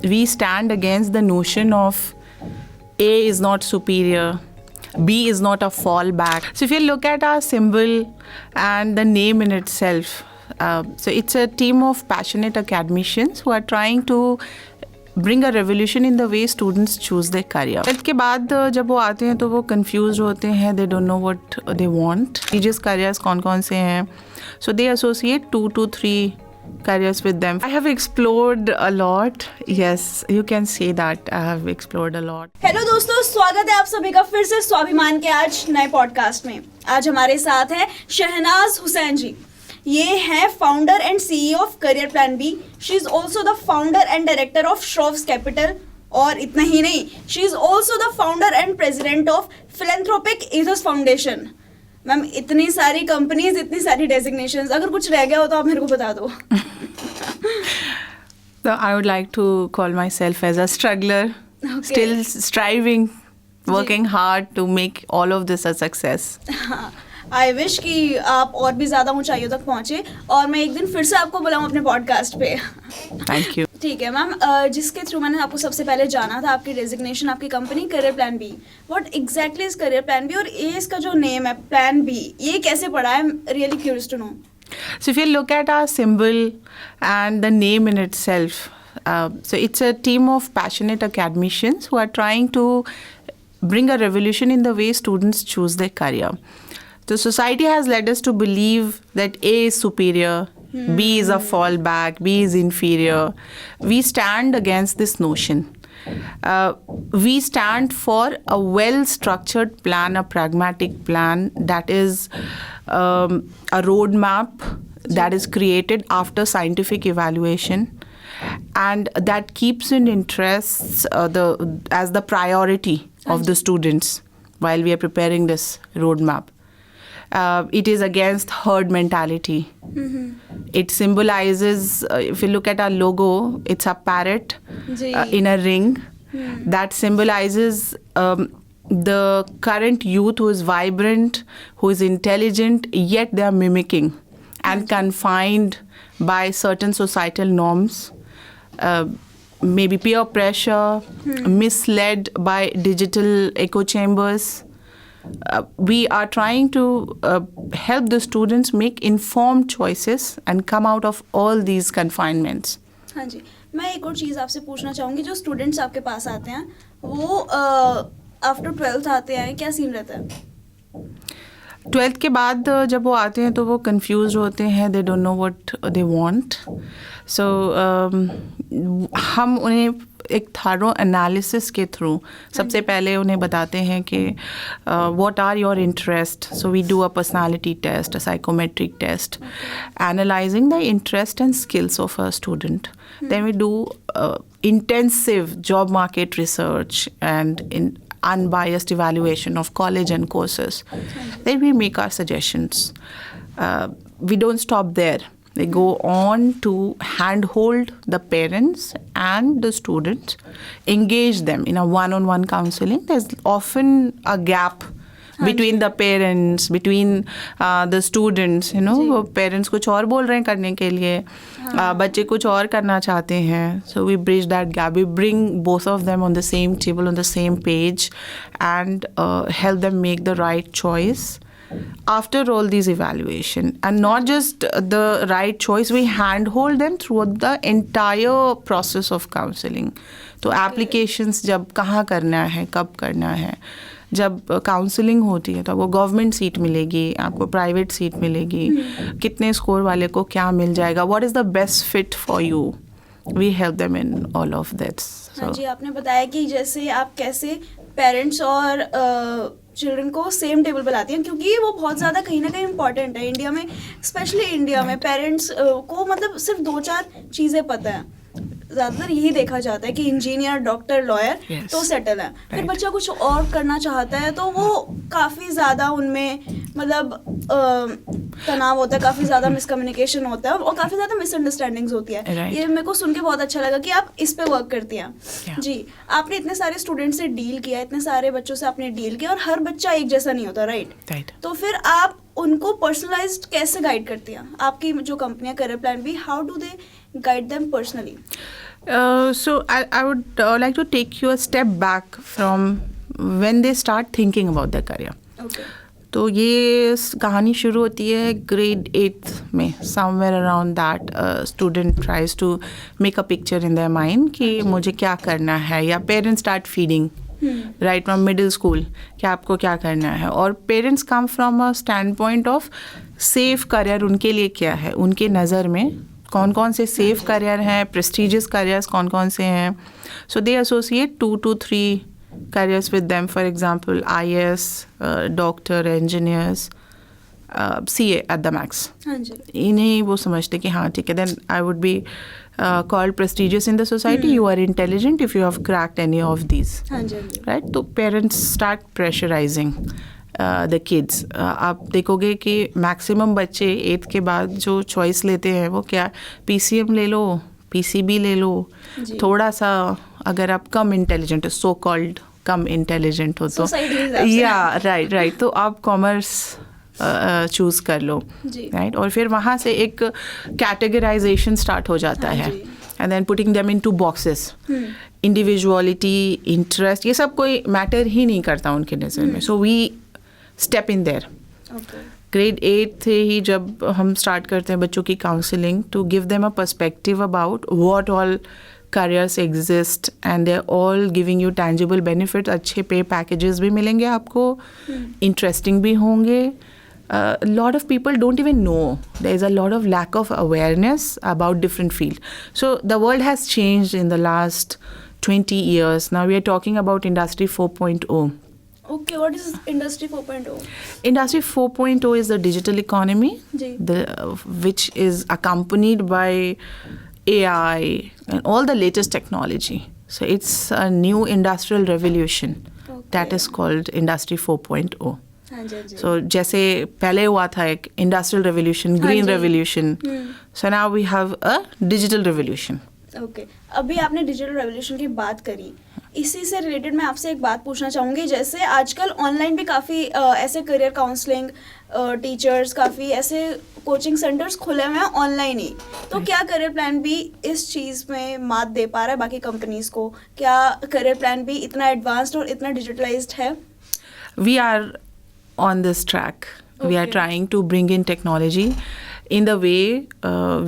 we stand against the notion of A is not superior, B is not a fallback. So if you look at our symbol and the name in itself, so it's a team of passionate academicians who are trying to bring a revolution in the way students choose their career. Twelfth के बाद जब वो आते हैं तो वो confused होते हैं, they don't know what they want. Prestigious careers कौन-कौन से हैं, so they associate 2 to 3 careers with them. I have explored a lot. Yes, you can say that I have explored a lot. Hello दोस्तों, स्वागत है आप सभी का फिर से स्वाभिमान के आज नए पॉडकास्ट में। आज हमारे साथ है शहनाज हुसैन जी। ये है founder and CEO of career plan B. She is also the founder and director of Shravs Capital. और इतना ही नहीं, she is also the founder and president of philanthropic ethos foundation. Ma'am, इतनी सारी कंपनीज, इतनी सारी डेजिग्नेशंस, अगर कुछ रह गया हो तो आप मेरे को बता दो। So I would like to call myself as a struggler, still striving, working hard to make all of this a success. I wish कि आप और भी ज़्यादा ऊंचाइयों तक पहुँचे और मैं एक दिन फिर से आपको बुलाऊँ अपने पॉडकास्ट पे। Thank you. ठीक है मैम, जिसके थ्रू मैंने आपको सबसे पहले जाना था, आपकी डेजिग्नेशन, आपकी company career plan B. What exactly is career plan B, और ये इसका जो नेम है प्लान बी, ये कैसे पड़ा है? Really curious to know. So if you look at our symbol and the name in itself, so it's a team of passionate academicians who are trying to bring a revolution in the way students choose their career. The society has led us to believe that A is superior, B is a fallback, B is inferior. We stand against this notion. We stand for a well-structured plan, a pragmatic plan that is a roadmap that is created after scientific evaluation, and that keeps in interests as the priority of the students while we are preparing this roadmap. It is against herd mentality. It symbolizes, if you look at our logo, it's a parrot in a ring. That symbolizes the current youth who is vibrant, who is intelligent, yet they are mimicking and confined by certain societal norms, maybe peer pressure, misled by digital echo chambers. We are trying to help the students make informed choices and come out of all these confinements. हाँ जी, मैं एक और चीज़ आपसे पूछना चाहूँगी। जो students आपके पास आते हैं वो आफ्टर 12th आते हैं, क्या सीन रहता है? 12th के बाद जब वो आते हैं तो वो confused होते हैं, they don't know what they want. So हम उन्हें एक thorough analysis के थ्रू सबसे पहले उन्हें बताते हैं कि what are your interests. So we do a personality test, a psychometric test, analyzing the interest and skills of a student. Then we do intensive job market research and unbiased evaluation of college and courses. Then we make our suggestions. We don't stop there. They go on to handhold the parents and the students, engage them in a one-on-one counseling. There's often a gap between the parents, between the students, you know, वो parents कुछ और बोल रहे हैं करने के लिए, बच्चे कुछ और करना चाहते हैं. So we bridge that gap. We bring both of them on the same table, on the same page, and help them make the right choice. After all these evaluation, and not just the right choice, we handhold them throughout the entire process of counseling. तो applications जब कहाँ करना है, कब करना है, जब counselling होती है तो आपको गवर्नमेंट सीट मिलेगी, आपको प्राइवेट सीट मिलेगी, कितने स्कोर वाले को क्या मिल जाएगा, what is the best fit for you. We help them in all of that. हाँ जी, आपने बताया कि जैसे आप कैसे पेरेंट्स और चिल्ड्रन को सेम टेबल पे लाती हैं, क्योंकि वो बहुत ज़्यादा कहीं ना कहीं इंपॉर्टेंट है इंडिया में, स्पेशली इंडिया में पेरेंट्स को मतलब सिर्फ 2-4 चीज़ें पता है। ज़्यादातर यही देखा जाता है कि इंजीनियर, डॉक्टर, लॉयर तो सेटल है। फिर बच्चा कुछ और करना चाहता है तो वो काफ़ी ज़्यादा उनमें मतलब तनाव होता है, काफ़ी ज़्यादा मिसकम्युनिकेशन होता है और काफ़ी ज़्यादा मिसअंडरस्टैंडिंग्स होती है। ये मेरे को सुन के बहुत अच्छा लगा कि आप इस पे वर्क करती हैं। जी, आपने इतने सारे स्टूडेंट से डील किया, इतने सारे बच्चों से आपने डील किया और हर बच्चा एक जैसा नहीं होता, राइट? तो फिर आप उनको पर्सनलाइज्ड कैसे गाइड करती हैं? आपकी जो कंपनियां करियर प्लान भी, how do they guide them personally? So I would like to take you a step back from when they start thinking about their career. Okay तो ये कहानी शुरू होती है ग्रेड 8th में, somewhere around that student tries to make a picture in their mind कि मुझे क्या करना है, या parents start feeding right from middle school कि आपको क्या करना है. और parents come from a stand point of safe career उनके लिए क्या है, उनके नज़र में कौन कौन से सेफ करियर हैं, प्रेस्टिजियस करियर्स कौन कौन से हैं. सो दे associate 2 to 3 careers with them. For example, IAS, doctor, engineers, CA at the max. हाँ जी. इन्हें वो समझते कि हाँ ठीक है, then I would be called prestigious in the society. You are intelligent if you have cracked any of these. हाँ जी, हाँ जी. Right? तो parents start pressurizing the kids. आप देखोगे कि मैक्सिमम बच्चे 8th के बाद जो चॉइस लेते हैं वो क्या, PCM ले लो, PCB ले लो. जी. थोड़ा सा अगर आप कम इंटेलिजेंट हो, सो कॉल्ड कम इंटेलिजेंट हो तो Society के हिसाब से. या राइट तो आप कॉमर्स चूज़ कर लो. जी. राइट और फिर वहाँ से एक कैटेगराइजेशन स्टार्ट हो जाता हाँ है. जी. And then putting them into boxes. Individuality, interest, ये सब कोई मैटर ही नहीं करता उनके नज़र में. So we step in there. Okay grade 8 से ही जब हम स्टार्ट करते हैं बच्चों की counselling to give them a perspective about what all careers exist and they're all giving you tangible benefits. अच्छे पे पैकेजेस भी मिलेंगे आपको, इंटरेस्टिंग भी होंगे. A lot of people don't even know. There is a lot of lack of awareness about different fields. So the world has changed in the last 20 years. Now we are talking about Industry 4.0. Okay what is industry 4.0? Industry 4.0 is the digital economy, जी. which is accompanied by AI and all the latest technology. So it's a new industrial revolution that is called Industry 4.0. हाँ जी, हाँ जी. So जैसे पहले हुआ था एक industrial revolution, green जी. revolution. So now we have a digital revolution. Okay अभी आपने डिजिटल रेवोल्यूशन की बात करी, इसी से रिलेटेड मैं आपसे एक बात पूछना चाहूँगी. जैसे आजकल ऑनलाइन भी काफ़ी ऐसे करियर काउंसलिंग टीचर्स, काफ़ी ऐसे कोचिंग सेंटर्स खुले हुए हैं ऑनलाइन ही. तो क्या करियर प्लान भी इस चीज़ में मात दे पा रहा है बाकी कंपनीज़ को? क्या करियर प्लान भी इतना एडवांस्ड और इतना डिजिटलाइज्ड है? We are on this track. We are Okay. trying to bring in technology in the way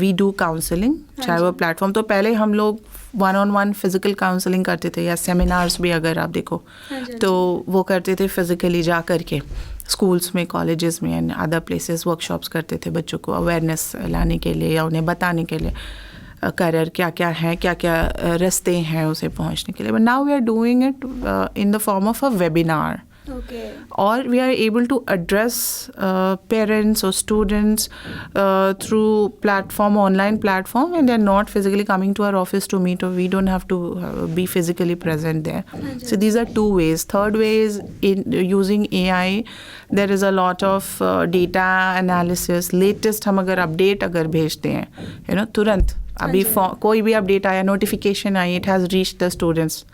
we do counseling. चाहे वो प्लेटफॉर्म, तो पहले हम लोग 1-on-1 फिजिकल काउंसलिंग करते थे, या सेमिनार्स भी अगर आप देखो हाँ जी, हाँ तो वो करते थे फिजिकली जा करके स्कूल्स में, कॉलेजेस में एंड अदर प्लेसेस वर्कशॉप्स करते थे बच्चों को अवेयरनेस लाने के लिए या उन्हें बताने के लिए करियर क्या क्या है, क्या क्या रास्ते हैं उसे पहुंचने के लिए. But now we are doing it in the form of a webinar. Okay Or we are able to address parents or students through online platform when they're not physically coming to our office to meet, or we don't have to be physically present there. So these are two ways. Third way is in using AI. There is a lot of data analysis. Latest हम अगर update अगर भेजते हैं, तुरंत अभी कोई भी update आया, notification I, it has reached the students.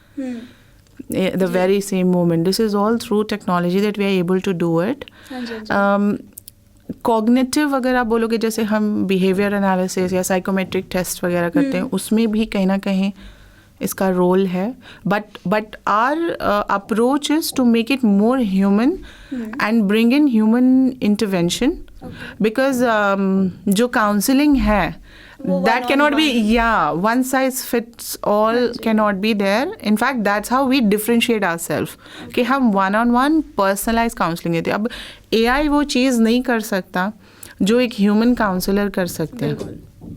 The very same moment. This is all through technology that we are able to do it. हाँ जी, हाँ जी. कॉग्निटिव अगर आप बोलोगे, जैसे हम बिहेवियर एनालिसिस या साइकोमेट्रिक टेस्ट वगैरह करते हैं, उसमें भी कहीं ना कहीं इसका रोल है. But our approach is to make it more human and bring in human intervention. Because जो काउंसलिंग है, that cannot be, one size fits all cannot be there. In fact, that's how we differentiate ourselves. कि हम 1-on-1 personalized counseling देते हैं. अब AI वो चीज़ नहीं कर सकता जो एक ह्यूमन काउंसलर कर सकते हैं.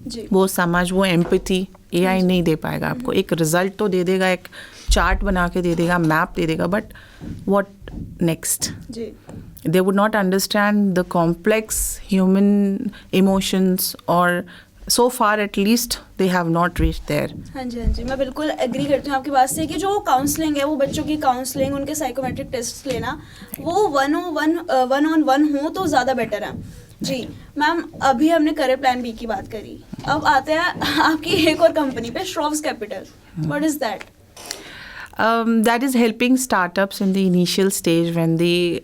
जी. वो समझ, वो एम्पैथी AI नहीं दे पाएगा आपको. एक रिजल्ट तो दे देगा, एक चार्ट बना के दे देगा, मैप दे देगा, बट what next? जी. They would not understand the complex human emotions, or so far at least they have not reached there. हाँ जी, हाँ जी. मैं बिल्कुल एग्री करती हूँ आपकी बात से कि जो काउंसलिंग है, वो बच्चों की काउंसलिंग, उनके साइकोमेट्रिक टेस्ट लेना, वो 1-on-1 हो तो ज़्यादा बेटर है. जी मैम, अभी हमने करियर प्लान बी की बात करी. अब आते हैं आपकी एक और कंपनी पे, Shravs Capital. What is that? That is helping startups in the initial stage when the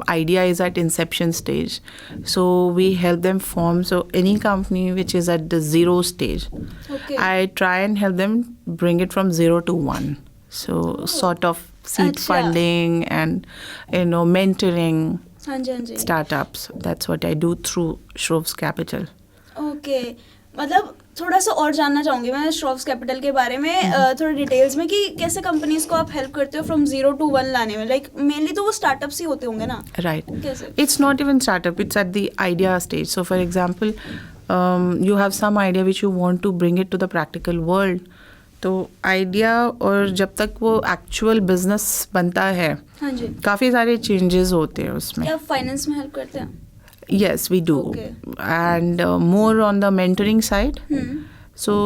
idea is at inception stage. So we help them form. So any company which is at the zero stage, Okay. I try and help them bring it from 0 to 1. So sort of seed Acha. funding and mentoring हाँ जी हाँ जी startups. That's what I do through Shroves Capital. Okay मतलब थोड़ा सा और जानना चाहूंगी मैं श्रॉव्स capital के बारे में थोड़ा डिटेल्स में कि कैसे कंपनीज को आप हेल्प करते हो फ्रॉम 0 to 1 लाने में लाइक मेनली तो वो स्टार्टअप्स ही होते होंगे ना Right. कैसे It's not even startup, it's at the idea stage. So, for example, you have some idea which you want to bring it to the practical world. तो idea और जब तक वो एक्चुअल बिजनेस बनता है हाँ जी काफ़ी सारे चेंजेस होते हैं उसमें. क्या आप फाइनेंस में हेल्प करते हैं Yes, we do. Okay. And more on the mentoring side. So,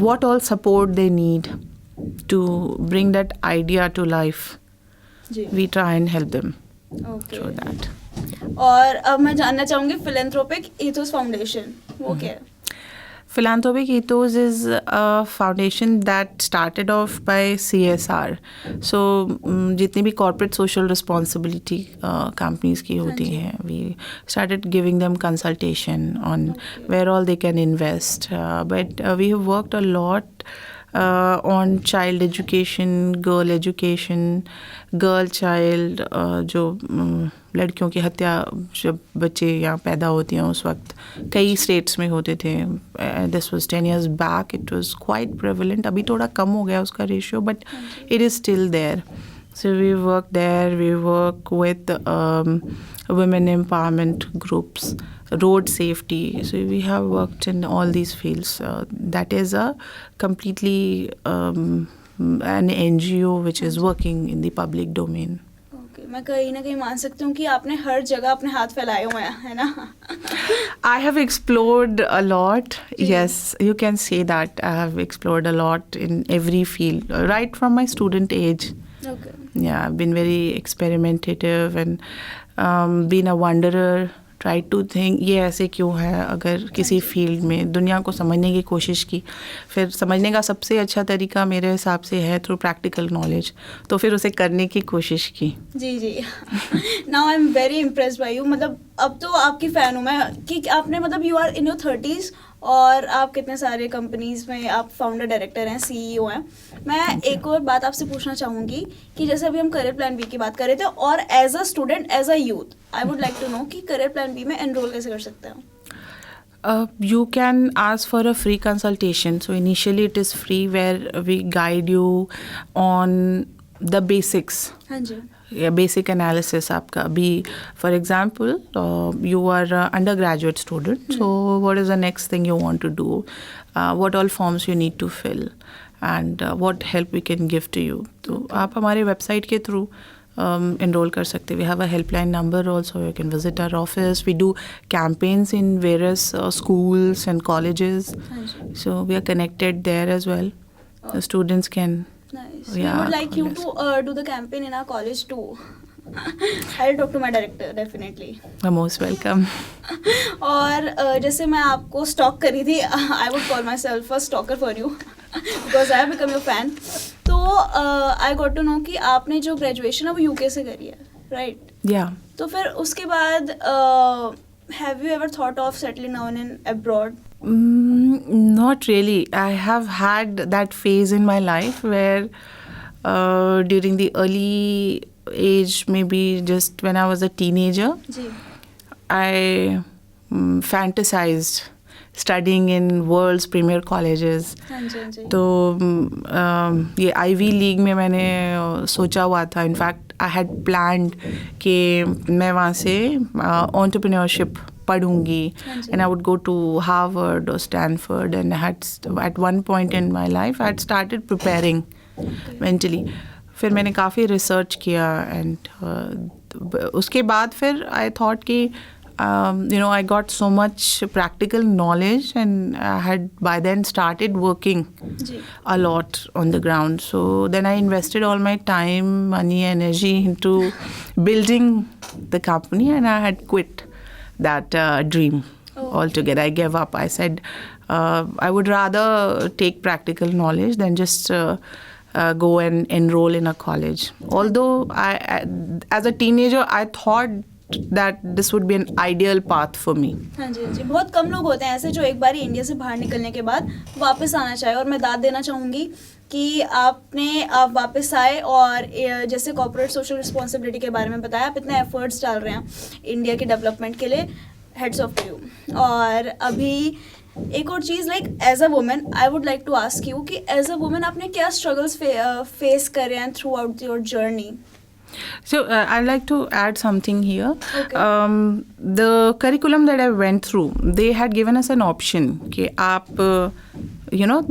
what all support they need to bring that idea to life, जी we try and help them okay through that. और अब मैं जानना चाहूंगी philanthropic ethos foundation वो क्या है Philanthropic Ethos is a foundation that started off by CSR. So, जितनी भी corporate social responsibility companies की होती हैं, we started giving them consultation on where all they can invest. But we have worked a lot on child education, girl child, जो लड़कियों की हत्या जब बच्चे यहाँ पैदा होती हैं उस वक्त कई स्टेट्स में होते थे. This was 10 years back. It was quite prevalent. अभी थोड़ा कम हो गया उसका ratio but it is still there. So we work there, we work with women empowerment groups, road safety. So we have worked in all these fields. That is a completely an NGO which is working in the public domain. Okay मैं कहीं ना कहीं मान सकती हूँ कि आपने हर जगह अपने हाथ फैलाए हुए हैं है ना I have explored a lot. Yes, you can say that. I have explored a lot in every field, right from my student age. Okay Yeah, I've been very experimentative and been a wanderer. Try to think ये ऐसे क्यों है. अगर किसी field में दुनिया को समझने की कोशिश की फिर समझने का सबसे अच्छा तरीका मेरे हिसाब से है थ्रू प्रैक्टिकल नॉलेज. तो फिर उसे करने की कोशिश की. जी जी now I am very impressed by you मतलब अब तो आपकी फ़ैन हूँ मैं कि आपने मतलब you are in your 30s और आप कितने सारे कंपनीज में आप फाउंडर डायरेक्टर हैं सीईओ हैं. मैं एक और बात आपसे पूछना चाहूँगी कि जैसे अभी हम करियर प्लान बी की बात कर रहे थे और as a student as a youth I would like to know कि करियर प्लान बी में एनरोल कैसे कर सकते हैं. You can ask for a free consultation. So initially it is free where we guide you on the basics. हाँ जी Basic analysis आपका भी. For example, you are an undergraduate student. So what is the next thing you want to do? What all forms you need to fill? And what help we can give to you. तो आप हमारे website के through enroll कर सकते. We have a helpline number also. You can visit our office. We do campaigns in various schools and colleges. हाँ जी So we are connected there as well. The students can. Nice. Yeah, We would like you to do the campaign in our college too. I'll talk to my director definitely. You're most welcome. और जैसे मैं आपको stock करी थी I would call my self a stalker for you because I become your fan. तो I got to know कि आपने जो ग्रेजुएशन है वो यूके से करी है राइट. Yeah. तो फिर उसके बाद have you ever thought of settling down in abroad. Not really. I have had that phase in my life where during the early age, maybe just when I was a teenager, जी I fantasized studying in world's premier colleges. हाँ जी हाँ जी तो ये ivy league में मैंने सोचा हुआ था. इनफैक्ट आई हैड प्लान्ड कि मैं वहाँ से entrepreneurship पढ़ूंगी and I would go to Harvard or Stanford and I had at one point in my life I had started preparing mentally. फिर मैंने काफ़ी रिसर्च किया and उसके बाद फिर I thought कि I got so much practical knowledge and I had by then started working ji a lot on the ground. So then I invested all my time, money, energy into building the company and I had quit that dream altogether. I gave up. I said I would rather take practical knowledge than just go and enroll in a college. Although as a teenager, I thought that this would be an ideal path for me. हाँ जी, हाँ जी, बहुत कम लोग होते हैं ऐसे जो एक बार India से बाहर निकलने के बाद वापस आना चाहे, और मैं दाद देना चाहूँगी कि आप वापस आए और जैसे कॉर्पोरेट सोशल रिस्पॉन्सिबिलिटी के बारे में बताया, आप इतने एफर्ट्स डाल रहे हैं इंडिया के डेवलपमेंट के लिए, हेड्स ऑफ टू यू। और अभी एक और चीज़, like as a women I would like to ask you कि एज अ वुमेन आपने क्या स्ट्रगल्स फेस करे हैं throughout your journey? So I'd like to add something here. Okay. The curriculum that I went through, they had given us an option कि आप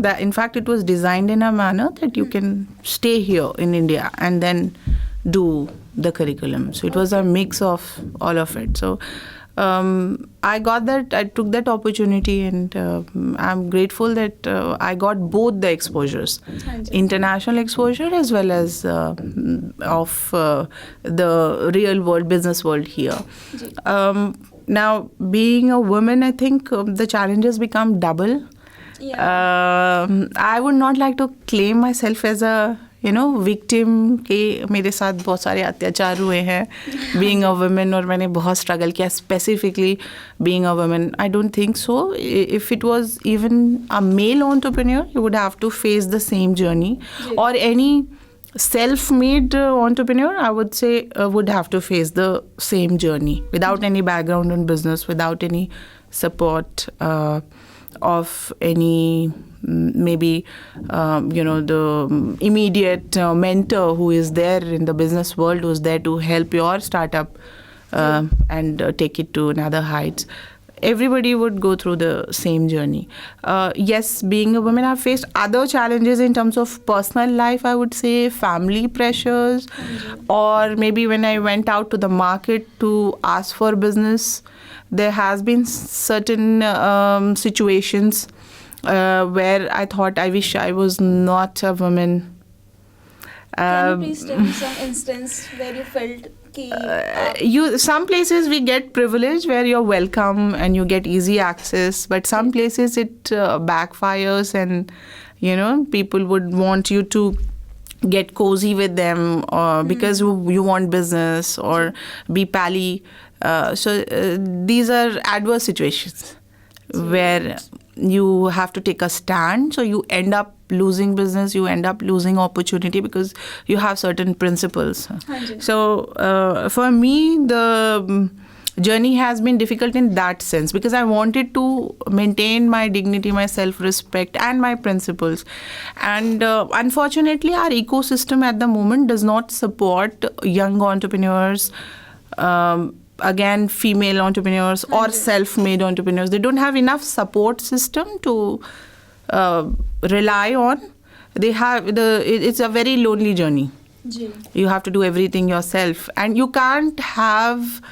that in fact it was designed in a manner that you can stay here in India and then do the curriculum. So it was a mix of all of it. So I took that opportunity, and I'm grateful that I got both the exposures, international exposure as well as of the real world, business world here. Now, being a woman, I think the challenges become double. I would not like to claim myself as a victim के मेरे साथ बहुत सारे अत्याचार हुए हैं being a women, और मैंने बहुत स्ट्रगल किया specifically being a women. I don't think so. If it was even a male entrepreneur, you would have to face the same journey, और any self-made entrepreneur, I would say, would have to face the same journey without any background in business, without any support of any maybe the immediate mentor who is there in the business world, who's there to help your startup and take it to another heights. Everybody would go through the same journey. Yes, being a woman, I've faced other challenges in terms of personal life, I would say, family pressures, or maybe when I went out to the market to ask for business, there has been certain situations where I thought, I wish I was not a woman. Can you please tell me some instance where you felt some places we get privilege where you're welcome and you get easy access, but some places it backfires, and people would want you to get cozy with them because you want business or be pally. So these are adverse situations where you have to take a stand, so you end up losing business, you end up losing opportunity because you have certain principles. So for me, the journey has been difficult in that sense, because I wanted to maintain my dignity, my self-respect and my principles, and unfortunately our ecosystem at the moment does not support young entrepreneurs, again female entrepreneurs or self-made entrepreneurs. They don't have enough support system to rely on. They have it's a very lonely journey. You have to do everything yourself, and you can't have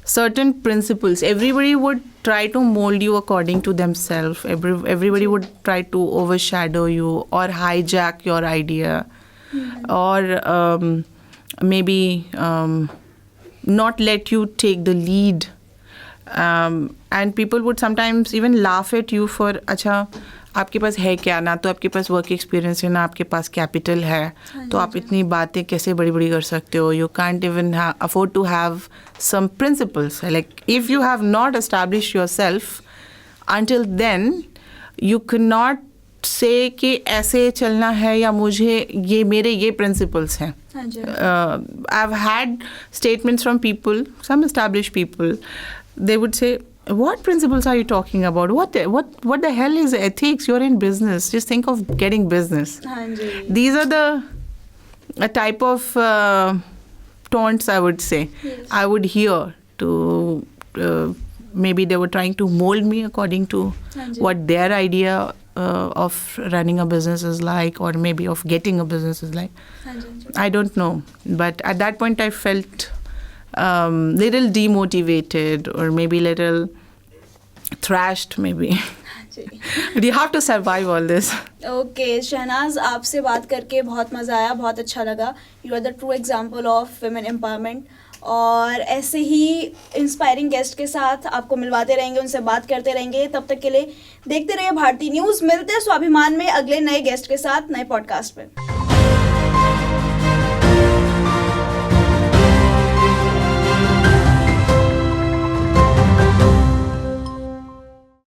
certain principles. Everybody would try to mold you according to themselves. Everybody would try to overshadow you or hijack your idea, or maybe not let you take the lead, and people would sometimes even laugh at you for, अच्छा आपके पास है क्या, ना तो आपके पास work experience है, ना आपके पास कैपिटल है, तो आप इतनी बातें कैसे बड़ी बड़ी कर सकते हो. You can't even afford to have some principles. Like if you have not establish yourself until then you can not say कि ऐसे चलना है, या मुझे मेरे ये प्रिंसिपल्स हैं. I've had statements from people, some established people. They would say, "What principles are you talking about? What the hell is ethics? You're in business. Just think of getting business." These are a type of taunts, I would say. Yes. I would hear to maybe they were trying to mold me according to what their idea of running a business is like, or maybe of getting a business is like. I don't know, but at that point I felt little demotivated, or maybe little thrashed maybe. But you have to survive all this. Okay, Shehnaaz, आपसे बात करके बहुत मज़ा आया, बहुत अच्छा लगा. You are the true example of women empowerment. और ऐसे ही इंस्पायरिंग गेस्ट के साथ आपको मिलवाते रहेंगे, उनसे बात करते रहेंगे. तब तक के लिए देखते रहिए भारती न्यूज़. मिलते हैं स्वाभिमान में अगले नए गेस्ट के साथ नए पॉडकास्ट पे.